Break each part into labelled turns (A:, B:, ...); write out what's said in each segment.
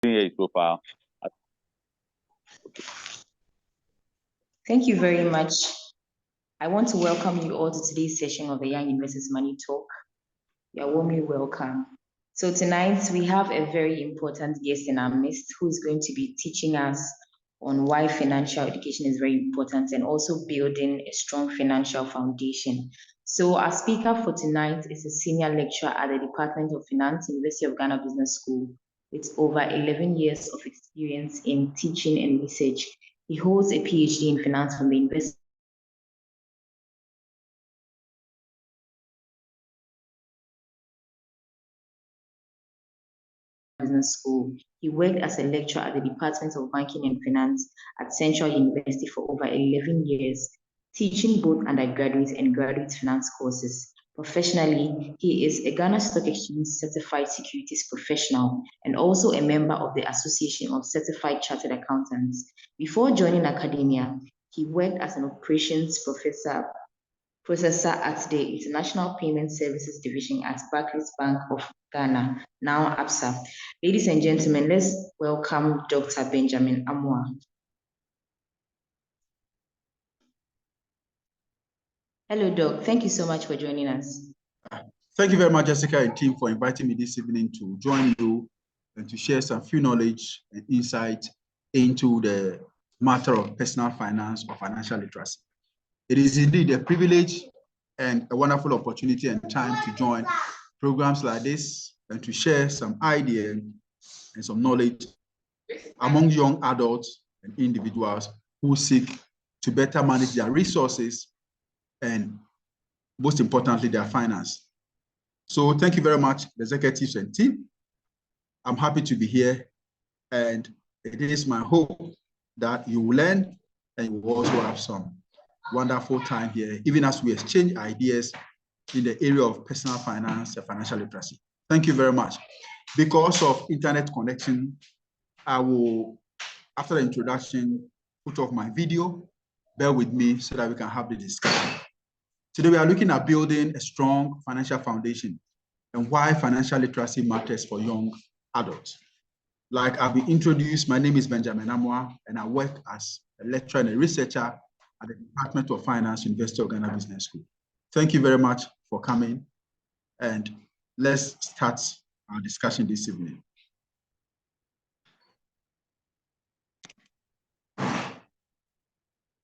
A: a profile.
B: Thank you very much. I want to welcome you all to today's session of the Young Investors Money Talk. You are warmly welcome. So tonight we have a very important guest in our midst who is going to be teaching us on why financial education is very important and also building a strong financial foundation. So our speaker for tonight is a senior lecturer at the Department of Finance, University of Ghana Business School, with over 11 years of experience in teaching and research. He holds a PhD in finance from the University Business School. He worked as a lecturer at the Department of Banking and Finance at Central University for over 11 years, teaching both undergraduate and graduate finance courses. Professionally, he is a Ghana Stock Exchange Certified Securities Professional and also a member of the Association of Certified Chartered Accountants. Before joining academia, he worked as an operations processor at the International Payment Services Division at Barclays Bank of Ghana, now ABSA. Ladies and gentlemen, let's welcome Dr. Benjamin Amoah. Hello, Doc. Thank you so much for joining us.
C: Thank you very much, Jessica and team, for inviting me this evening to join you and to share some few knowledge and insight into the matter of personal finance or financial literacy. It is indeed a privilege and a wonderful opportunity and time to join programs like this and to share some ideas and some knowledge among young adults and individuals who seek to better manage their resources and, most importantly, their finance. So thank you very much, the executives and team. I'm happy to be here, and it is my hope that you will learn and you will also have some wonderful time here, even as we exchange ideas in the area of personal finance and financial literacy. Thank you very much. Because of internet connection, I will, after the introduction, put off my video. Bear with me so that we can have the discussion. Today, we are looking at building a strong financial foundation and why financial literacy matters for young adults. Like I've been introduced, my name is Benjamin Amoah, and I work as a lecturer and a researcher at the Department of Finance, University of Ghana Business School. Thank you very much for coming, and let's start our discussion this evening.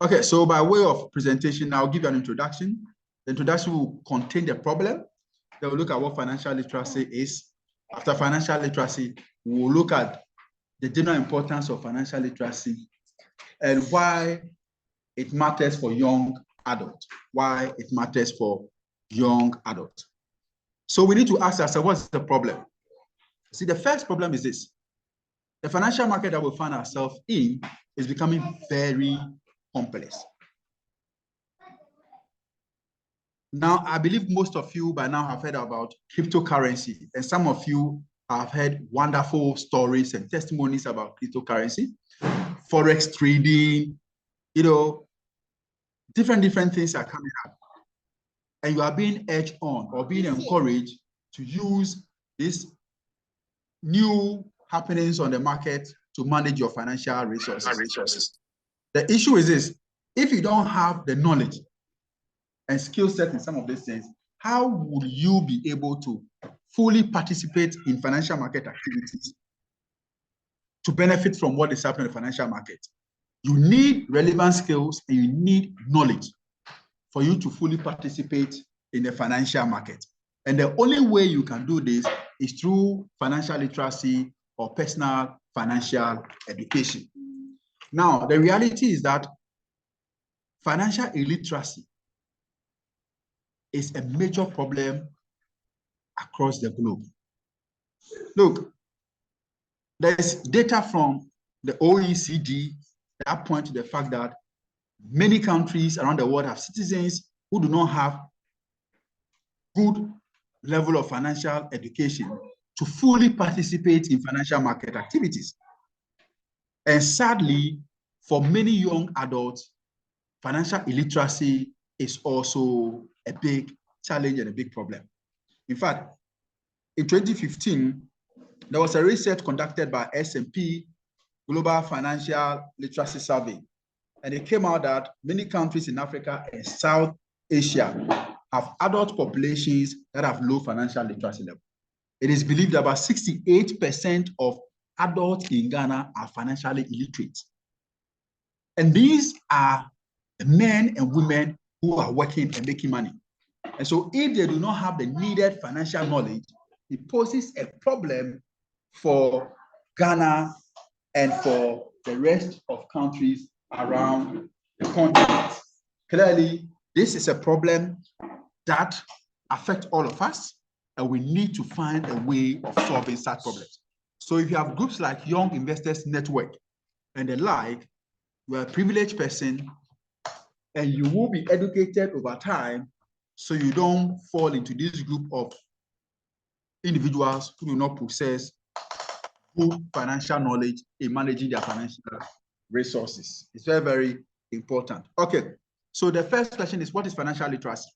C: Okay, so by way of presentation, I'll give you an introduction. The introduction will contain the problem. Then we'll look at what financial literacy is. After financial literacy, we'll look at the general importance of financial literacy and why it matters for young adults. Why it matters for young adults. So we need to ask ourselves, what's the problem? See, the first problem is this. The financial market that we find ourselves in is becoming very complex. Now, I believe most of you by now have heard about cryptocurrency, and some of you have heard wonderful stories and testimonies about cryptocurrency, forex trading, different things are coming up. And you are being urged on or being encouraged to use these new happenings on the market to manage your financial resources. The issue is this: if you don't have the knowledge and skill set in some of these things, how would you be able to fully participate in financial market activities to benefit from what is happening in the financial market? You need relevant skills and you need knowledge for you to fully participate in the financial market. And the only way you can do this is through financial literacy or personal financial education. Now, the reality is that financial illiteracy is a major problem across the globe. Look, there's data from the OECD that point to the fact that many countries around the world have citizens who do not have good level of financial education to fully participate in financial market activities. And sadly, for many young adults, financial illiteracy is also a big challenge and a big problem. In fact, in 2015, There was a research conducted by S&P Global Financial Literacy Survey, and it came out that many countries in Africa and South Asia have adult populations that have low financial literacy level. It is believed that about 68% of adults in Ghana are financially illiterate. And these are the men and women who are working and making money. And so if they do not have the needed financial knowledge, it poses a problem for Ghana and for the rest of countries around the continent. Clearly, this is a problem that affects all of us, and we need to find a way of solving such problems. So if you have groups like Young Investors Network and the like, you are a privileged person, and you will be educated over time so you don't fall into this group of individuals who do not possess good financial knowledge in managing their financial resources. It's very, very important. Okay, so the first question is, what is financial literacy?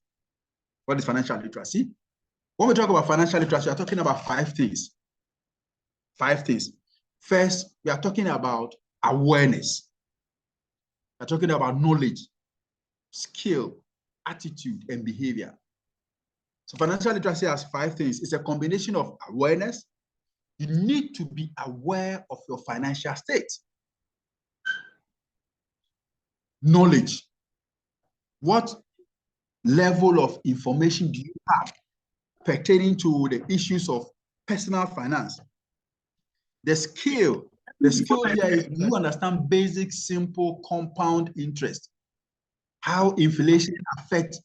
C: What is financial literacy? When we talk about financial literacy, we are talking about five things. Five things. First, we are talking about awareness. We are talking about knowledge, skill, attitude, and behavior. So financial literacy has five things. It's a combination of awareness. You need to be aware of your financial state. Knowledge. What level of information do you have pertaining to the issues of personal finance? The skill here is, do you understand basic, simple, compound interest? How inflation affects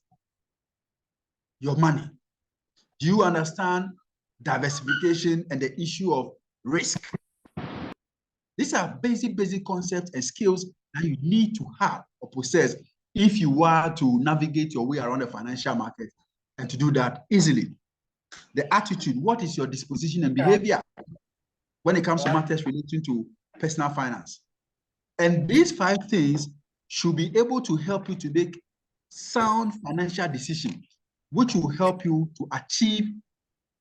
C: your money? Do you understand diversification and the issue of risk? These are basic concepts and skills that you need to have or possess if you are to navigate your way around the financial market, and to do that easily. The attitude, what is your disposition and behavior when it comes to matters relating to personal finance? And these five things should be able to help you to make sound financial decisions, which will help you to achieve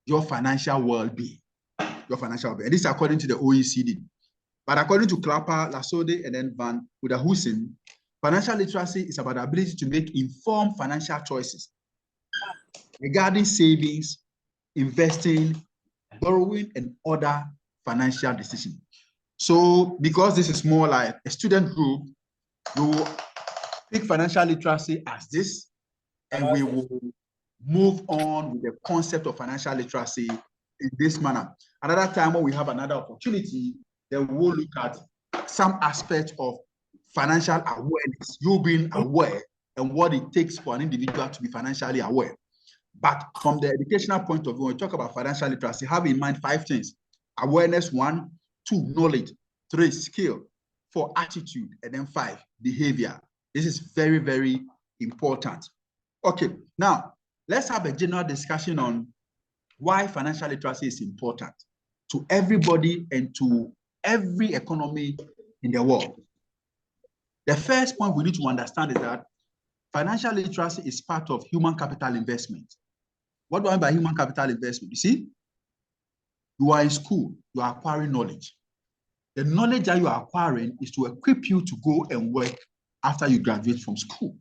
C: your financial well-being. And this is according to the OECD. But according to Clapper, Lasode, and then Van Uderhusen, financial literacy is about the ability to make informed financial choices regarding savings, investing, borrowing, and other financial decisions. So because this is more like a student group, we will pick financial literacy as this, and we will move on with the concept of financial literacy in this manner. Another time when we have another opportunity, then we'll look at some aspect of financial awareness, you being aware, and what it takes for an individual to be financially aware. But from the educational point of view, when we talk about financial literacy, have in mind five things: awareness, 1, 2, knowledge, 3, skill, 4, attitude, and then 5, behavior. This is very, very important. Okay, now let's have a general discussion on why financial literacy is important to everybody and to every economy in the world. The first point we need to understand is that financial literacy is part of human capital investment. What do I mean by human capital investment? You see, you are in school, you are acquiring knowledge. The knowledge that you are acquiring is to equip you to go and work after you graduate from school.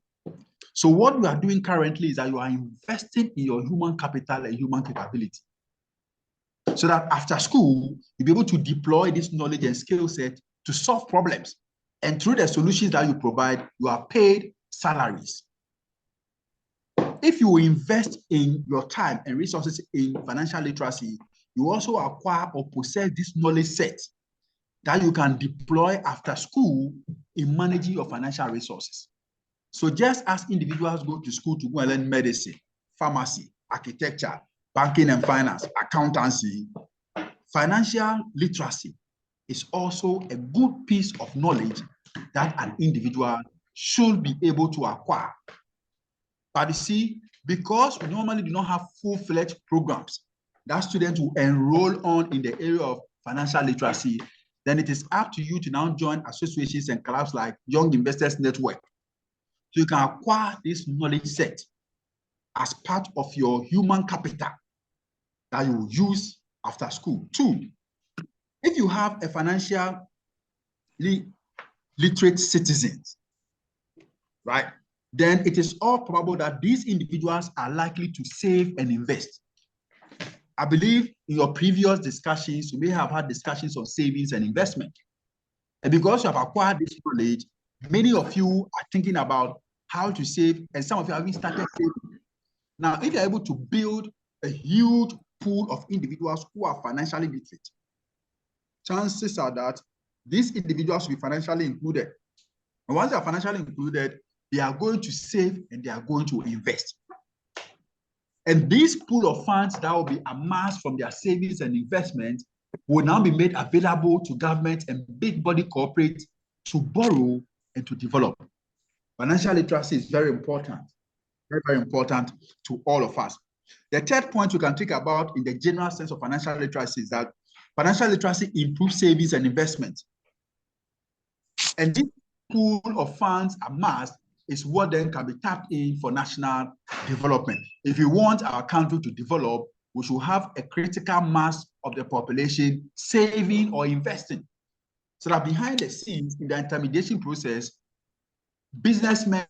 C: So what we are doing currently is that you are investing in your human capital and human capability, so that after school, you'll be able to deploy this knowledge and skill set to solve problems. And through the solutions that you provide, you are paid salaries. If you invest in your time and resources in financial literacy, you also acquire or possess this knowledge set that you can deploy after school in managing your financial resources. So just as individuals go to school to go and learn medicine, pharmacy, architecture, banking and finance, accountancy, financial literacy is also a good piece of knowledge that an individual should be able to acquire. But you see, because we normally do not have full-fledged programs that students will enroll on in the area of financial literacy, then it is up to you to now join associations and clubs like Young Investors Network, so you can acquire this knowledge set as part of your human capital that you will use after school. 2, If you have a financially literate citizens, right, then it is all probable that these individuals are likely to save and invest. I believe in your previous discussions, you may have had discussions on savings and investment. And because you have acquired this knowledge, many of you are thinking about how to save, and some of you have even started saving. Now, if you're able to build a huge pool of individuals who are financially literate, chances are that these individuals will be financially included. And once they are financially included, they are going to save and they are going to invest. And this pool of funds that will be amassed from their savings and investment will now be made available to government and big body corporates to borrow and to develop. Financial literacy is very important, very, very important to all of us. The third point you can think about in the general sense of financial literacy is that financial literacy improves savings and investment. And this pool of funds amassed is what then can be tapped in for national development. If we want our country to develop, we should have a critical mass of the population saving or investing, so that behind the scenes in the intermediation process, businessmen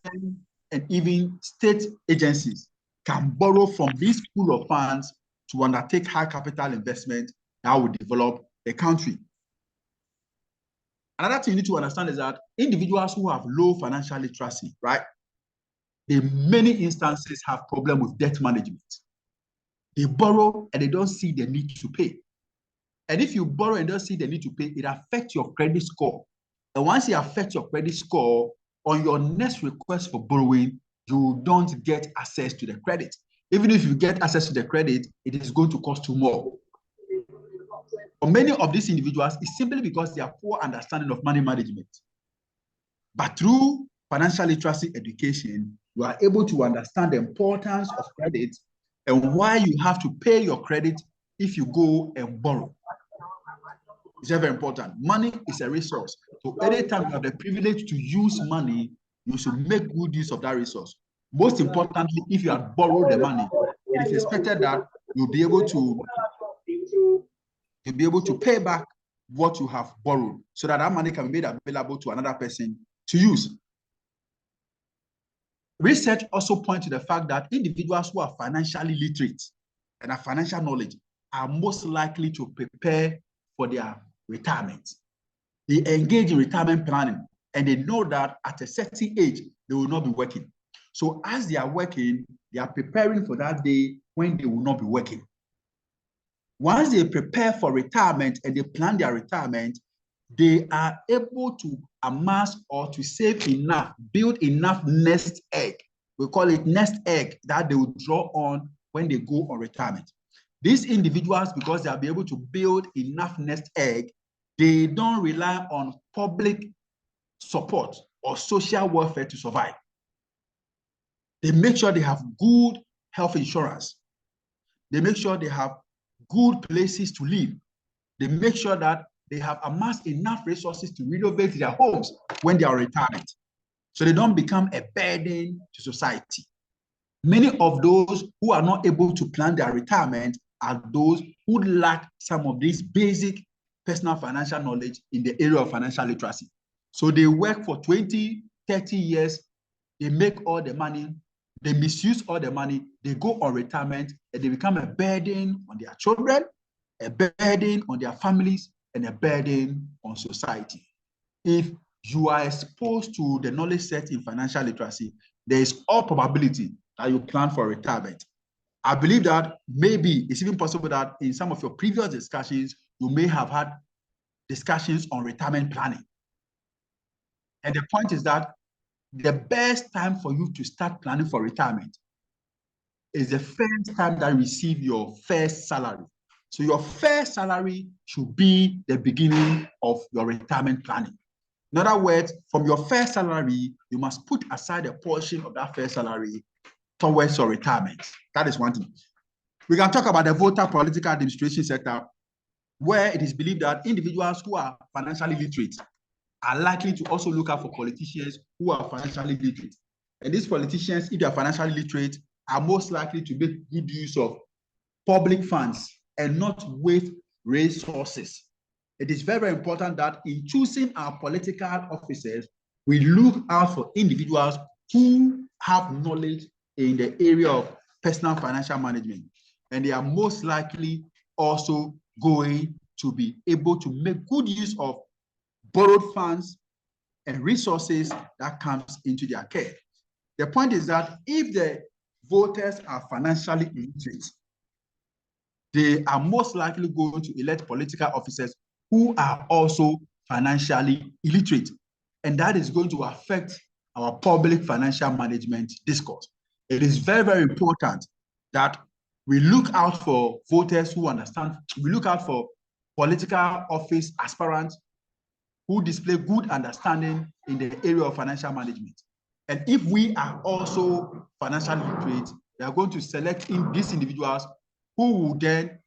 C: and even state agencies can borrow from this pool of funds to undertake high capital investment that will develop the country. Another thing you need to understand is that individuals who have low financial literacy, right, in many instances have problem with debt management. They borrow and they don't see the need to pay. And if you borrow and don't see the need to pay, it affects your credit score. And once it affects your credit score, on your next request for borrowing, you don't get access to the credit. Even if you get access to the credit, it is going to cost you more. For many of these individuals, it's simply because they have poor understanding of money management. But through financial literacy education, you are able to understand the importance of credit and why you have to pay your credit if you go and borrow. It's very important. Money is a resource. So anytime you have the privilege to use money, you should make good use of that resource. Most importantly, if you have borrowed the money, it is expected that you'll be able to pay back what you have borrowed, so that that money can be made available to another person to use. Research also points to the fact that individuals who are financially literate and have financial knowledge are most likely to prepare for their retirement. They engage in retirement planning and they know that at a certain age, they will not be working. So as they are working, they are preparing for that day when they will not be working. Once they prepare for retirement and they plan their retirement, they are able to amass or to save enough, build enough nest egg. We call it nest egg that they will draw on when they go on retirement. These individuals, because they'll be able to build enough nest egg, they don't rely on public support or social welfare to survive. They make sure they have good health insurance. They make sure they have good places to live. They make sure that they have amassed enough resources to renovate their homes when they are retired, so they don't become a burden to society. Many of those who are not able to plan their retirement are those who lack some of these basic personal financial knowledge in the area of financial literacy. So they work for 20, 30 years, they make all the money, they misuse all the money, they go on retirement, and they become a burden on their children, a burden on their families, and a burden on society. If you are exposed to the knowledge set in financial literacy, there is all probability that you plan for retirement. I believe that maybe it's even possible that in some of your previous discussions, you may have had discussions on retirement planning. And the point is that the best time for you to start planning for retirement is the first time that you receive your first salary. So your first salary should be the beginning of your retirement planning. In other words, from your first salary, you must put aside a portion of that first salary towards your retirement. That is one thing. We can talk about the voter political administration sector, where it is believed that individuals who are financially literate are likely to also look out for politicians who are financially literate. And these politicians, if they are financially literate, are most likely to make good use of public funds and not waste resources. it is very, very important that in choosing our political officers, we look out for individuals who have knowledge in the area of personal financial management. And they are most likely also going to be able to make good use of borrowed funds and resources that comes into their care. The point is that if the voters are financially illiterate, they are most likely going to elect political officers who are also financially illiterate. And that is going to affect our public financial management discourse. It is very, very important that we look out for voters who understand, we look out for political office aspirants who display good understanding in the area of financial management. And if we are also financially literate, we are going to select in these individuals who will then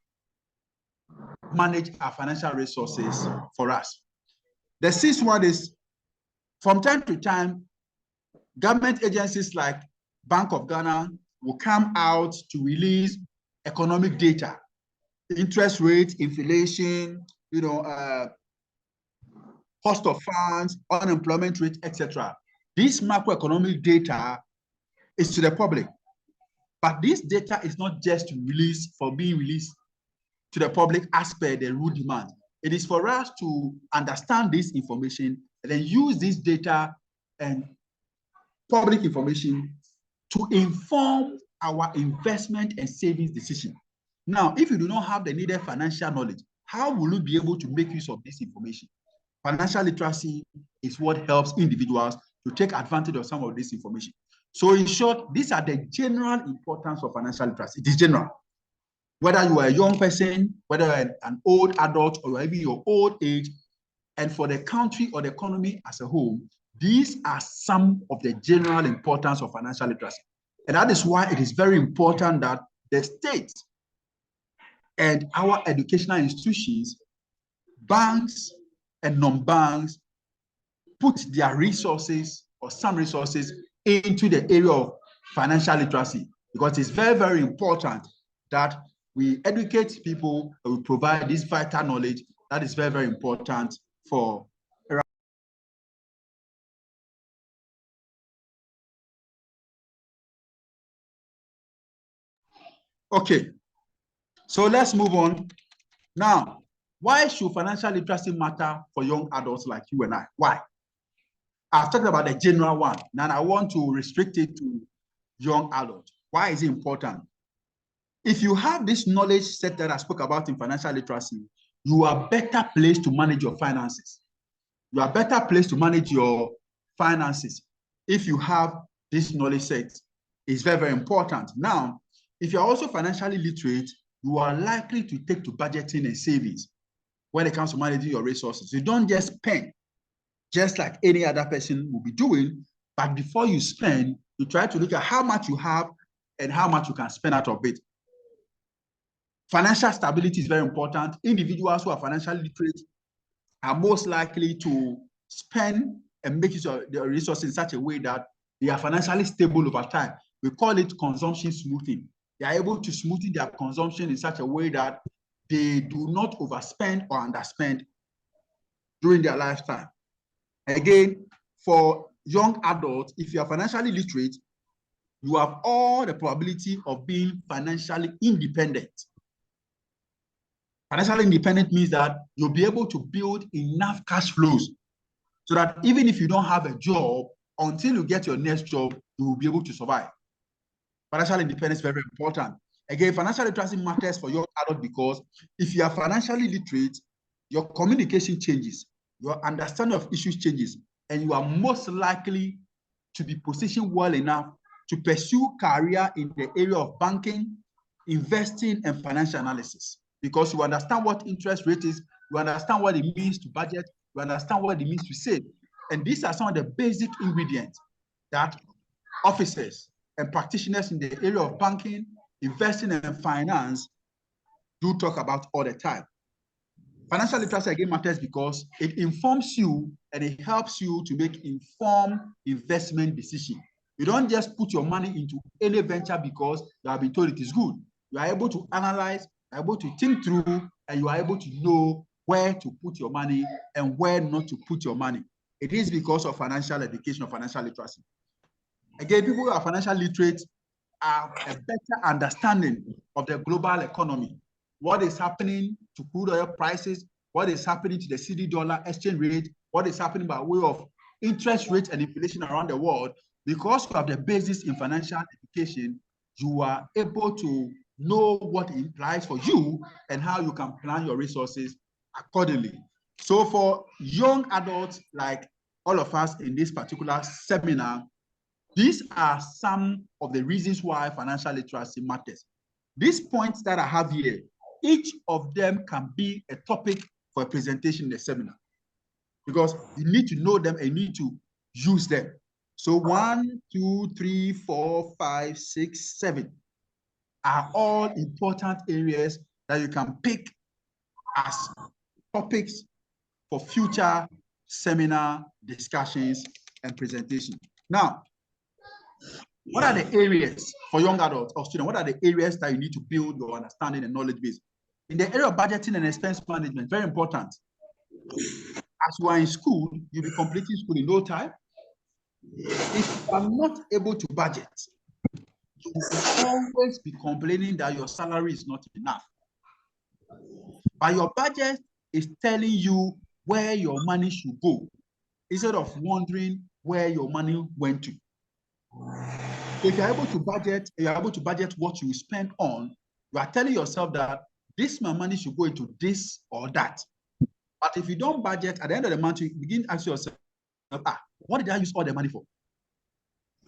C: manage our financial resources for us. The sixth one is, from time to time, government agencies like Bank of Ghana will come out to release economic data, interest rates, inflation, cost of funds, unemployment rate, etc. This macroeconomic data is to the public, but this data is not just released for being released to the public as per the rule demand. It is for us to understand this information and then use this data and public information to inform our investment and savings decision. Now, if you do not have the needed financial knowledge, how will you be able to make use of this information? Financial literacy is what helps individuals to take advantage of some of this information. So in short, these are the general importance of financial literacy. It is general. Whether you are a young person, whether an old adult, or even your old age, and for the country or the economy as a whole, these are some of the general importance of financial literacy. And that is why it is very important that the state and our educational institutions, banks and non-banks, put their resources or some resources into the area of financial literacy, because it's very, very important that we educate people and we provide this vital knowledge that is very, very important for. Okay, so let's move on. Now, why should financial literacy matter for young adults like you and I? Why? I've talked about the general one. Now I want to restrict it to young adults. Why is it important? If you have this knowledge set that I spoke about in financial literacy, you are better placed to manage your finances. You are better placed to manage your finances if you have this knowledge set. It's very, very important. Now, if you're also financially literate, you are likely to take to budgeting and savings when it comes to managing your resources. You don't just spend just like any other person will be doing, but before you spend, you try to look at how much you have and how much you can spend out of it. Financial stability is very important. Individuals who are financially literate are most likely to spend and make use of their resources in such a way that they are financially stable over time. We call it consumption smoothing. They are able to smoothen their consumption in such a way that they do not overspend or underspend during their lifetime. Again, for young adults, if you are financially literate, you have all the probability of being financially independent. Financially independent means that you'll be able to build enough cash flows so that even if you don't have a job, until you get your next job, you will be able to survive. Financial independence is very, very important. Again, financial literacy matters for young adults because if you are financially literate, your communication changes, your understanding of issues changes, and you are most likely to be positioned well enough to pursue career in the area of banking, investing, and financial analysis, because you understand what interest rate is, you understand what it means to budget, you understand what it means to save. And these are some of the basic ingredients that officers and practitioners in the area of banking, investing, and finance do talk about all the time. Financial literacy again matters because it informs you and it helps you to make informed investment decisions. You don't just put your money into any venture because you have been told it is good. You are able to analyze, you are able to think through, and you are able to know where to put your money and where not to put your money. It is because of financial education or financial literacy. Again, people who are financial literate have a better understanding of the global economy, what is happening to crude oil prices, what is happening to the CD dollar exchange rate, what is happening by way of interest rates and inflation around the world. Because you have the basis in financial education, you are able to know what it implies for you and how you can plan your resources accordingly. So for young adults like all of us in this particular seminar, these are some of the reasons why financial literacy matters. These points that I have here, each of them can be a topic for a presentation in the seminar because you need to know them and you need to use them. So 1, 2, 3, 4, 5, 6, 7 are all important areas that you can pick as topics for future seminar discussions and presentations. Now, what are the areas for young adults or students? What are the areas that you need to build your understanding and knowledge base? In the area of budgeting and expense management, very important. As you are in school, you'll be completing school in no time. If you are not able to budget, you will always be complaining that your salary is not enough. But your budget is telling you where your money should go instead of wondering where your money went to. So if you're able to budget, you're able to budget what you spend on, you are telling yourself that this my money should go into this or that. But if you don't budget, at the end of the month, you begin to ask yourself, what did I use all the money for?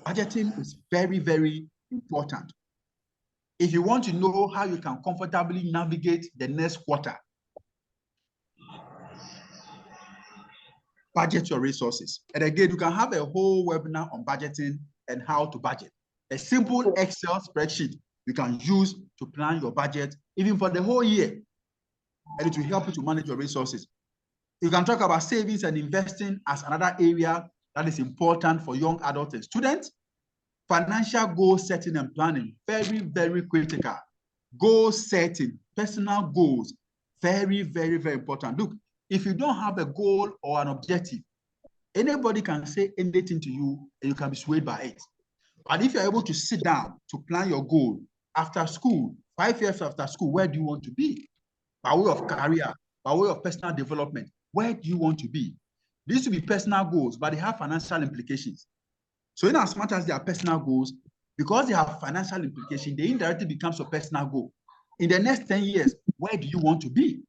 C: Budgeting is very, very important. If you want to know how you can comfortably navigate the next quarter, budget your resources. And again, you can have a whole webinar on budgeting and how to budget. A simple Excel spreadsheet you can use to plan your budget, even for the whole year, and it will help you to manage your resources. You can talk about savings and investing as another area that is important for young adults and students. Financial goal setting and planning, very, very critical. Goal setting, personal goals, very, very, very important. Look, if you don't have a goal or an objective, anybody can say anything to you and you can be swayed by it. But if you're able to sit down to plan your goal after school, 5 years after school, where do you want to be? By way of career, by way of personal development, where do you want to be? These will be personal goals, but they have financial implications. So in as much as they are personal goals, because they have financial implications, they indirectly becomes your personal goal. In the next 10 years, where do you want to be?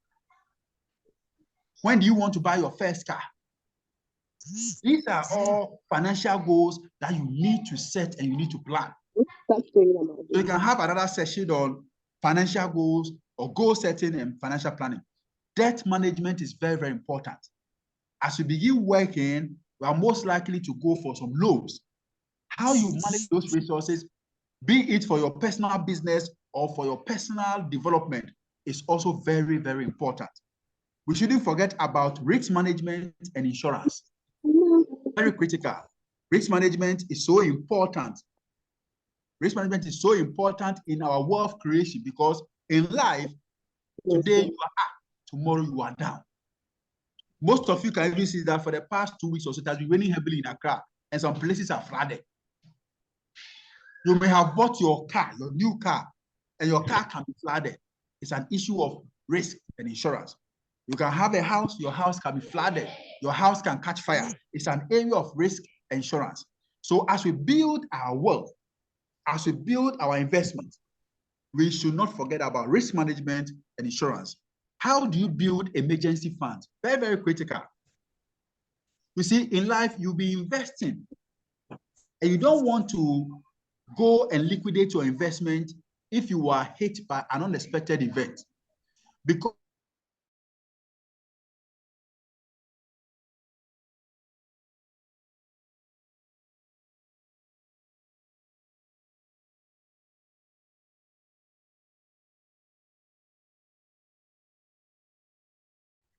C: When do you want to buy your first car? These are all financial goals that you need to set and you need to plan. So you can have another session on financial goals or goal setting and financial planning. Debt management is very, very important. As you begin working, you are most likely to go for some loans. How you manage those resources, be it for your personal business or for your personal development, is also very, very important. We shouldn't forget about risk management and insurance. Very critical. Risk management is so important. Risk management is so important in our wealth creation because in life, today you are up, tomorrow you are down. Most of you can even see that for the past 2 weeks or so, it has been raining heavily in Accra, and some places are flooded. You may have bought your car, your new car, and your car can be flooded. It's an issue of risk and insurance. You can have a house, your house can be flooded, your house can catch fire. It's an area of risk and insurance. So as we build our wealth, as we build our investments, we should not forget about risk management and insurance. How do you build emergency funds? Very, very critical. You see, in life, you'll be investing, and you don't want to go and liquidate your investment if you are hit by an unexpected event. Because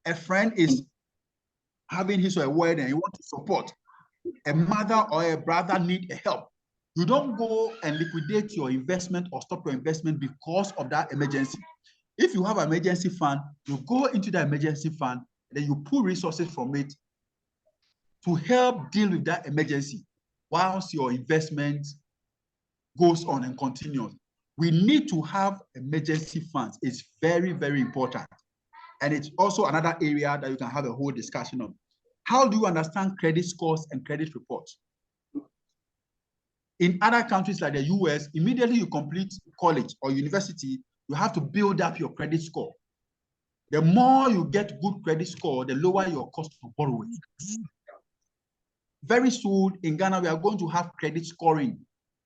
C: a friend is having his or her wedding and you want to support, a mother or a brother need a help, you don't go and liquidate your investment or stop your investment because of that emergency. If you have an emergency fund, you go into the emergency fund, then you pull resources from it to help deal with that emergency whilst your investment goes on and continues. We need to have emergency funds. It's very, very important. And it's also another area that you can have a whole discussion on. How do you understand credit scores and credit reports? In other countries like the US, immediately you complete college or university, you have to build up your credit score. The more you get good credit score, the lower your cost of borrowing. Very soon in Ghana, we are going to have credit scoring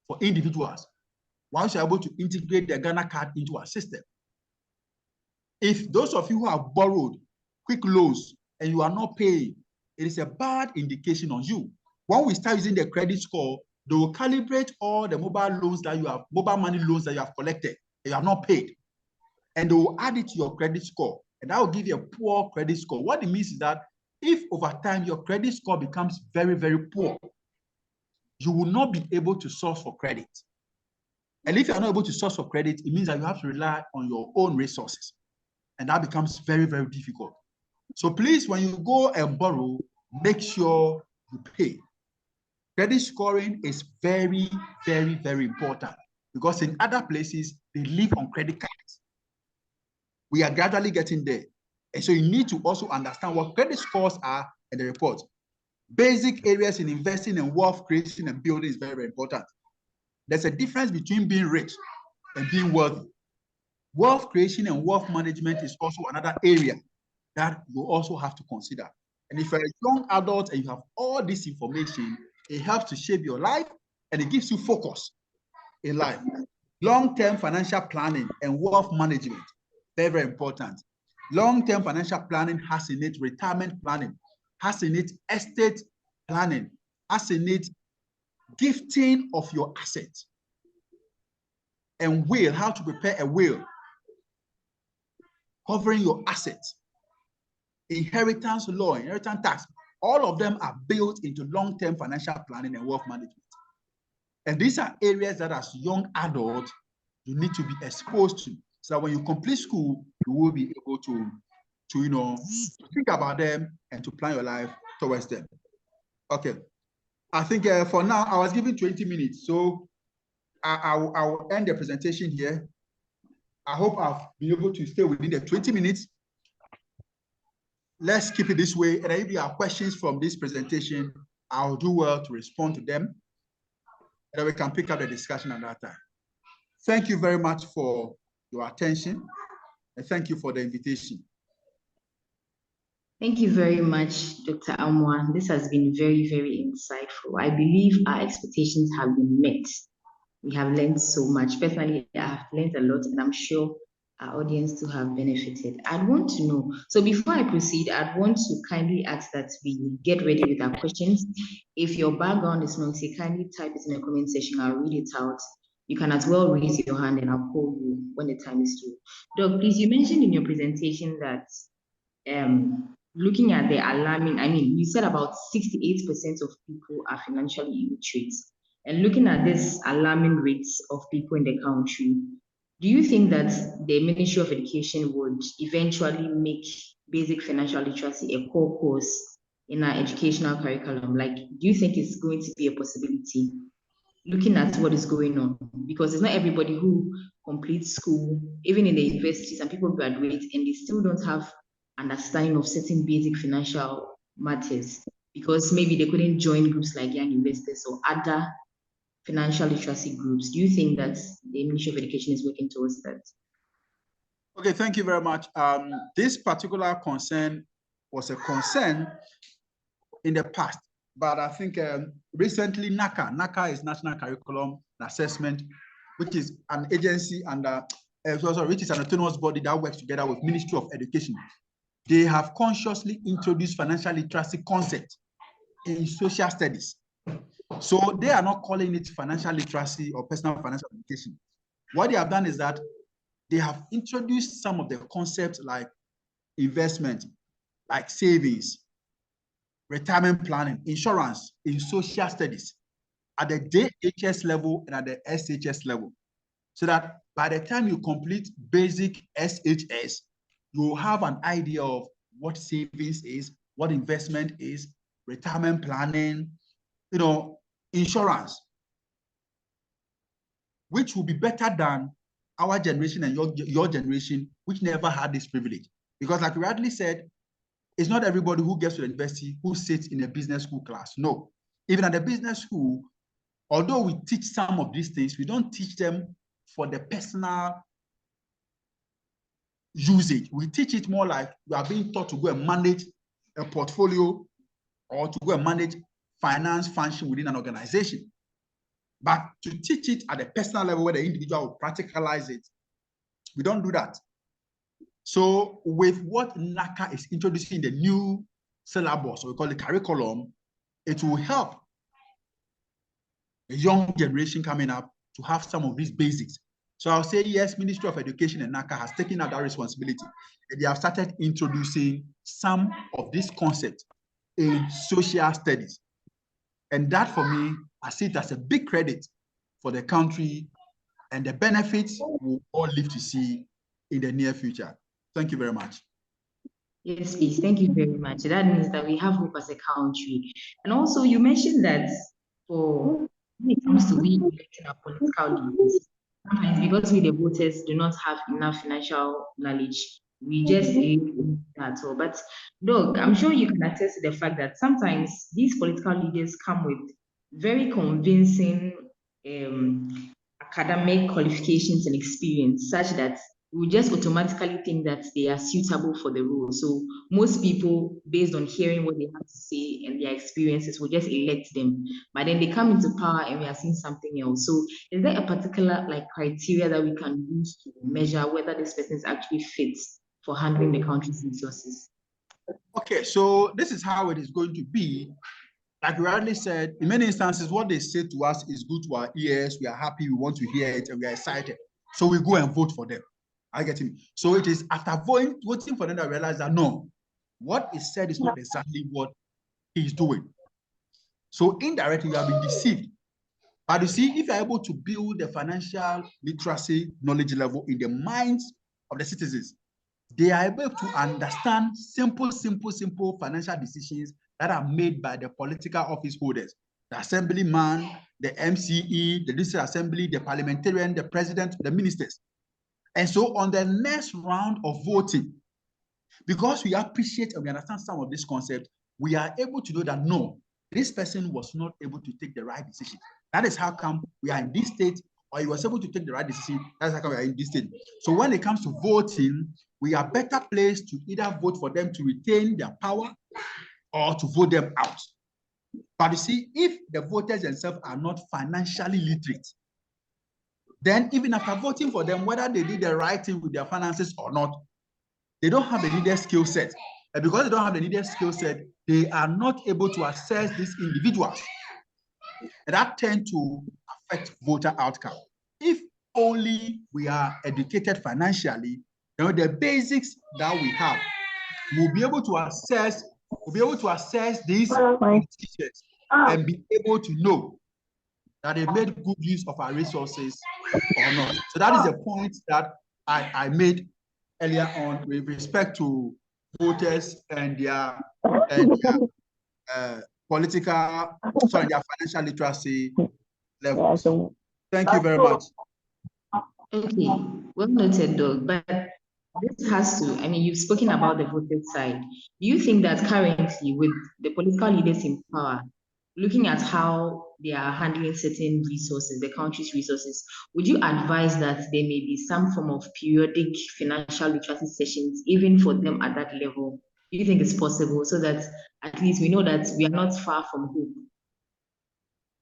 C: for individuals once you're able to integrate the Ghana card into our system. If those of you who have borrowed quick loans and you are not paying, it is a bad indication on you. When we start using the credit score, they will calibrate all the mobile loans that you have, mobile money loans that you have collected, and you have not paid. And they will add it to your credit score. And that will give you a poor credit score. What it means is that if over time your credit score becomes very, very poor, you will not be able to source for credit. And if you are not able to source for credit, it means that you have to rely on your own resources. And that becomes very, very difficult. So please, when you go and borrow, make sure you pay. Credit scoring is very, very, very important because in other places, they live on credit cards. We are gradually getting there. And so you need to also understand what credit scores are and the report. Basic areas in investing and wealth creation and building is very, very important. There's a difference between being rich and being wealthy. Wealth creation and wealth management is also another area that you also have to consider. And if you're a young adult and you have all this information, it helps to shape your life and it gives you focus in life. Long-term financial planning and wealth management, very, very important. Long-term financial planning has in it retirement planning, has in it estate planning, has in it gifting of your assets and will, how to prepare a will, covering your assets, inheritance law, inheritance tax. All of them are built into long-term financial planning and wealth management. And these are areas that as young adults, you need to be exposed to. So that when you complete school, you will be able to think about them and to plan your life towards them. Okay. I think for now, I was given 20 minutes. So I will end the presentation here. I hope I've been able to stay within the 20 minutes. Let's keep it this way. And if you have questions from this presentation, I'll do well to respond to them. And then we can pick up the discussion at that time. Thank you very much for your attention. And thank you for the invitation.
B: Thank you very much, Dr. Amoah. This has been very, very insightful. I believe our expectations have been met. We have learned so much. Personally, I have learned a lot, and I'm sure our audience too have benefited. I'd want to know, so before I proceed, I'd want to kindly ask that we get ready with our questions. If your background is noisy, kindly type it in the comment section. I'll read it out. You can as well raise your hand and I'll call you when the time is due. Doc, please, you mentioned in your presentation that looking at the alarming, you said about 68% of people are financially illiterate. And looking at this alarming rates of people in the country, do you think that the Ministry of Education would eventually make basic financial literacy a core course in our educational curriculum? Like, do you think it's going to be a possibility looking at what is going on? Because it's not everybody who completes school, even in the university, some people graduate and they still don't have understanding of certain basic financial matters because maybe they couldn't join groups like Young Investors or other financial literacy groups. Do you think that the Ministry of Education is working towards that?
C: Okay, thank you very much. This particular concern was a concern in the past, but I think recently NACA is National Curriculum Assessment, which is an agency which is an autonomous body that works together with Ministry of Education. They have consciously introduced financial literacy concept in social studies. So they are not calling it financial literacy or personal financial education. What they have done is that they have introduced some of the concepts like investment, like savings, retirement planning, insurance in social studies at the JHS level and at the SHS level. so that by the time you complete basic SHS, you will have an idea of what savings is, what investment is, retirement planning, insurance, which will be better than our generation and your generation, which never had this privilege. Because like we rightly said, it's not everybody who gets to the university who sits in a business school class. No. Even at the business school, although we teach some of these things, we don't teach them for the personal usage. We teach it more like you are being taught to go and manage a portfolio or to go and manage finance function within an organization. But to teach it at a personal level where the individual will practicalize it, we don't do that. So with what NACA is introducing the new syllabus, or we call it curriculum, it will help the young generation coming up to have some of these basics. So I'll say, yes, Ministry of Education and NACA has taken up that responsibility. And they have started introducing some of these concepts in social studies. And that, for me, I see it as a big credit for the country, and the benefits we'll all live to see in the near future. Thank you very much.
B: Yes, please. Thank you very much. That means that we have hope as a country. And also, you mentioned that when it comes to we electing our political leaders, sometimes because we the voters do not have enough financial knowledge, we just that all. But look, I'm sure you can attest to the fact that sometimes these political leaders come with very convincing academic qualifications and experience, such that we just automatically think that they are suitable for the role. So most people, based on hearing what they have to say and their experiences, will just elect them. But then they come into power and we are seeing something else. So is there a particular criteria that we can use to measure whether this person is actually fit for handling the country's resources?
C: Okay, so this is how it is going to be. Like we already said, in many instances, what they say to us is good to our ears. We are happy, we want to hear it, and we are excited. So we go and vote for them. I get him. So it is after voting for them that I realize that no, what is said is not exactly what he's doing. So indirectly, you have been deceived. But you see, if you're able to build the financial literacy knowledge level in the minds of the citizens, they are able to understand simple financial decisions that are made by the political office holders, the assemblyman, the MCE, the district assembly, the parliamentarian, the president, the ministers. And so on the next round of voting, because we appreciate and we understand some of this concept, we are able to know that no, this person was not able to take the right decision. That is how come we are in this state, or he was able to take the right decision. That's how come we are in this state. So when it comes to voting, we are better placed to either vote for them to retain their power or to vote them out. But you see, if the voters themselves are not financially literate, then even after voting for them, whether they did the right thing with their finances or not, they don't have the needed skill set. And because they don't have the needed skill set, they are not able to assess these individuals. And that tends to affect voter outcome. If only we are educated financially, the basics that we have, we'll be able to assess these politicians and be able to know that they made good use of our resources or not. So that is a point that I made earlier on with respect to voters and their their financial literacy levels. Thank you very much.
B: Okay, well noted, Doug. But this has to, you've spoken about the voter side. Do you think that currently, with the political leaders in power, looking at how they are handling certain resources, the country's resources, would you advise that there may be some form of periodic financial literacy sessions, even for them at that level? Do you think it's possible, so that at least we know that we are not far from hope?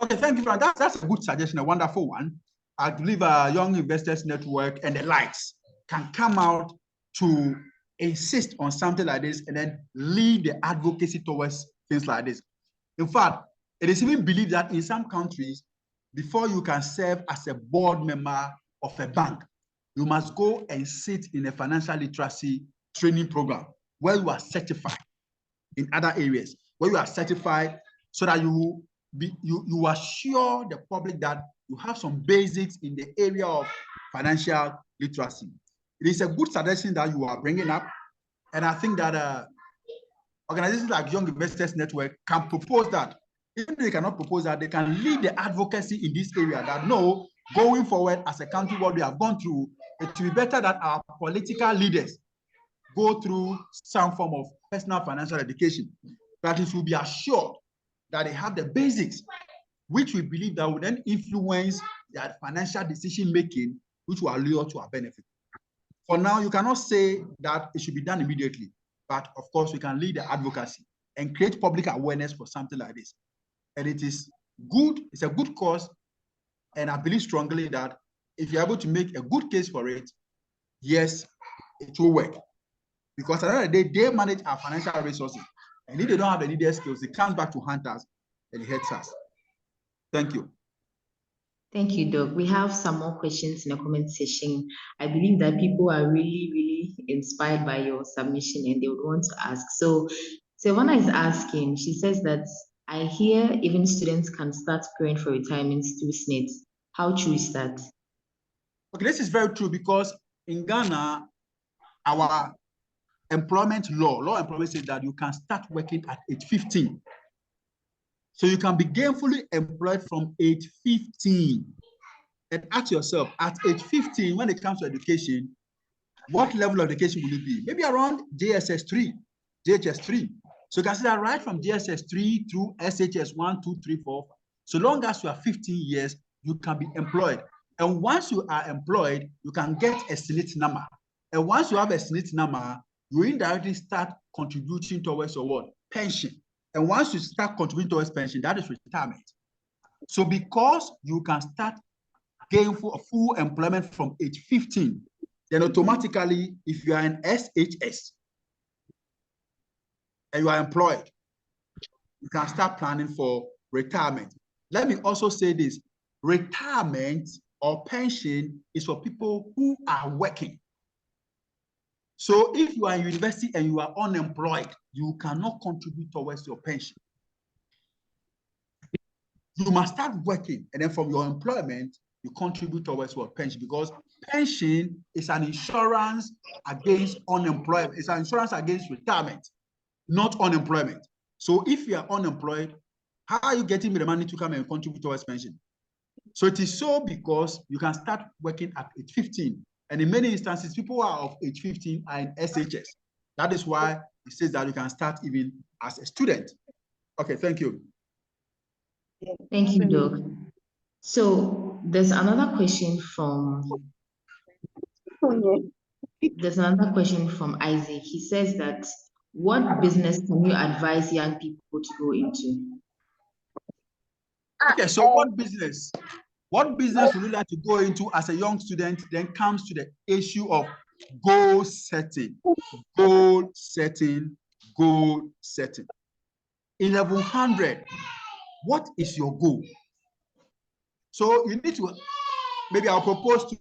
C: Okay, thank you, Frank. That's a good suggestion, a wonderful one. I believe a Young Investors Network and the likes can come out to insist on something like this and then lead the advocacy towards things like this. In fact, it is even believed that in some countries, before you can serve as a board member of a bank, you must go and sit in a financial literacy training program where you are certified in other areas, where you are certified so that you assure the public that you have some basics in the area of financial literacy. It is a good suggestion that you are bringing up. And I think that organizations like Young Investors Network can propose that. Even if they cannot propose that, they can lead the advocacy in this area that no, going forward as a country, what we have gone through, it will be better that our political leaders go through some form of personal financial education, that it will be assured that they have the basics, which we believe that will then influence their financial decision making, which will allow to our benefit. For now, you cannot say that it should be done immediately, but of course, we can lead the advocacy and create public awareness for something like this. And it is good, it's a good cause, and I believe strongly that if you're able to make a good case for it, yes, it will work. Because at the end of the day, they manage our financial resources. And if they don't have the needed skills, it comes back to hunters and it hurts us. Thank you.
B: Thank you, Doc. We have some more questions in the comment section. I believe that people are really, really inspired by your submission and they would want to ask. So Savannah is asking, she says that I hear even students can start preparing for retirement through SNIT. How true is that?
C: Okay, this is very true because in Ghana, our employment law employment says that you can start working at age 15. So you can be gainfully employed from age 15. And ask yourself, at age 15, when it comes to education, what level of education will it be? Maybe around JSS 3, JHS 3. So you can see that right from JSS 3 through SHS 1, 2, 3, 4. So long as you are 15 years, you can be employed. And once you are employed, you can get a SNIT number. And once you have a SNIT number, you indirectly start contributing towards your what? Pension. And once you start contributing towards pension, that is retirement. So because you can start gainful full employment from age 15, then automatically, if you are an SHS and you are employed, you can start planning for retirement. Let me also say this, retirement or pension is for people who are working. So if you are in university and you are unemployed, you cannot contribute towards your pension. You must start working, and then from your employment, you contribute towards your pension, because pension is an insurance against unemployment. It's an insurance against retirement, not unemployment. So if you are unemployed, how are you getting the money to come and contribute towards pension? So it is so because you can start working at age 15. And in many instances, people who are of age 15 are in SHS. That is why it says that you can start even as a student. Okay, thank you.
B: Thank you, Doc. So there's another question from Isaac. He says that, what business can you advise young people to go into?
C: Okay, so what business would you like to go into as a young student? Then comes to the issue of goal setting. 1100. What is your goal? So you need to, maybe I'll propose to